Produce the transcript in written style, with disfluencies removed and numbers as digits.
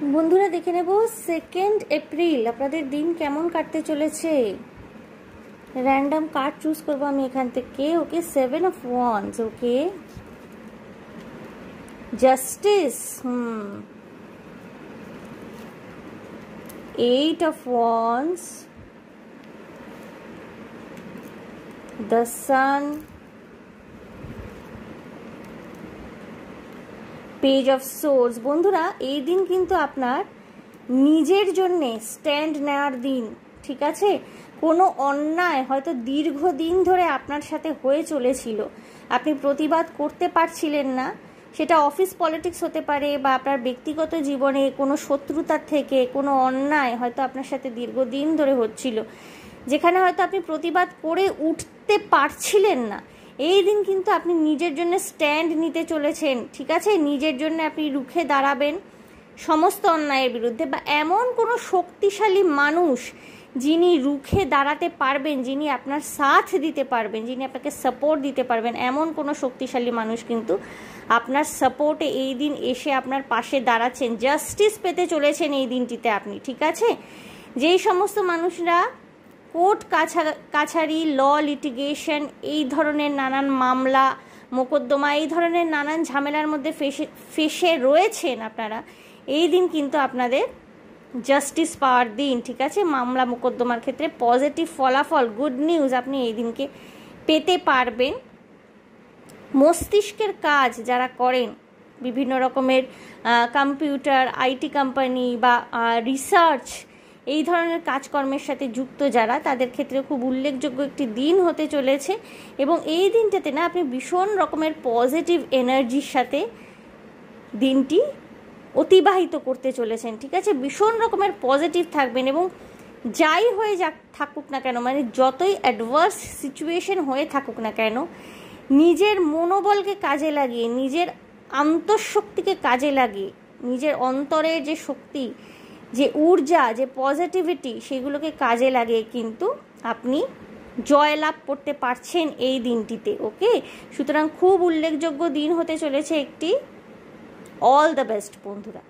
বন্ধুরা দেখে নেব 2 এপ্রিল আপনাদের দিন কেমন কাটতে চলেছে। র্যান্ডম কার্ড চুজ করবো আমি এখান থেকে। ওকে, 7 of Wands, okay, justice, 8 of Wands, the Sun, page of swords. বন্ধুরা এই দিন কিন্তু আপনার নিজের জন্যে স্ট্যান্ড নেওয়ার দিন, ঠিক আছে। কোনো অন্যায় হয়তো দীর্ঘদিন ধরে আপনার সাথে হয়ে চলেছিল, আপনি প্রতিবাদ করতে পারছিলেন না, সেটা অফিস পলিটিক্স হতে পারে বা আপনার ব্যক্তিগত জীবনে কোনো শত্রুতার থেকে কোনো অন্যায় হয়তো আপনার সাথে দীর্ঘদিন ধরে হচ্ছিল, যেখানে হয়তো আপনি প্রতিবাদ করে উঠতে পারছিলেন না। এই দিন কিন্তু আপনি নিজের জন্য স্ট্যান্ড নিতে চলেছেন, ঠিক আছে। নিজের জন্য আপনি রুখে দাঁড়াবেন সমস্ত অন্যায়ের বিরুদ্ধে, বা এমন কোনো শক্তিশালী মানুষ যিনি রুখে দাঁড়াতে পারবেন, যিনি আপনার সাথ দিতে পারবেন, যিনি আপনাকে সাপোর্ট দিতে পারবেন, এমন কোনো শক্তিশালী মানুষ কিন্তু আপনার সাপোর্টে এই দিন এসে আপনার পাশে দাঁড়াচ্ছেন। জাস্টিস পেতে চলেছেন এই দিনটিতে আপনি, ঠিক আছে। যেই সমস্ত মানুষরা কোর্ট কাছারি, ল লিটিগেশন, এই ধরনের নানান মামলা মোকদ্দমা, এই ধরনের নানান ঝামেলার মধ্যে ফেসে রয়েছেন আপনারা, এই দিন কিন্তু আপনাদের জাস্টিস পাওয়ার দিন, ঠিক আছে। মামলা মোকদ্দমার ক্ষেত্রে পজিটিভ ফলাফল, গুড নিউজ আপনি এই দিনকে পেতে পারবেন। মস্তিষ্কের কাজ যারা করেন, বিভিন্ন রকমের কম্পিউটার, আইটি কোম্পানি বা রিসার্চ, এই ধরনের কাজকর্মের সাথে যুক্ত যারা, তাদের ক্ষেত্রে খুব উল্লেখযোগ্য একটি দিন হতে চলেছে। এবং এই দিনটাতে না আপনি ভীষণ রকমের পজিটিভ এনার্জির সাথে দিনটি অতিবাহিত করতে চলেছেন, ঠিক আছে। ভীষণ রকমের পজিটিভ থাকবেন এবং যাই হয়ে থাকুক না কেন, মানে যতই অ্যাডভার্স সিচুয়েশন হয়ে থাকুক না কেন, নিজের মনোবলকে কাজে লাগিয়ে, নিজের আন্তঃশক্তিকে কাজে লাগিয়ে, নিজের অন্তরের যে শক্তি, যে ঊর্জা, যে পজিটিভিটি, সেগুলোকে কাজে লাগিয়ে কিন্তু আপনি জয়লাভ করতে পারছেন এই দিনটিতে, ওকে। সুতরাং খুব উল্লেখযোগ্য দিন হতে চলেছে একটি। অল দ্য বেস্ট বন্ধুরা।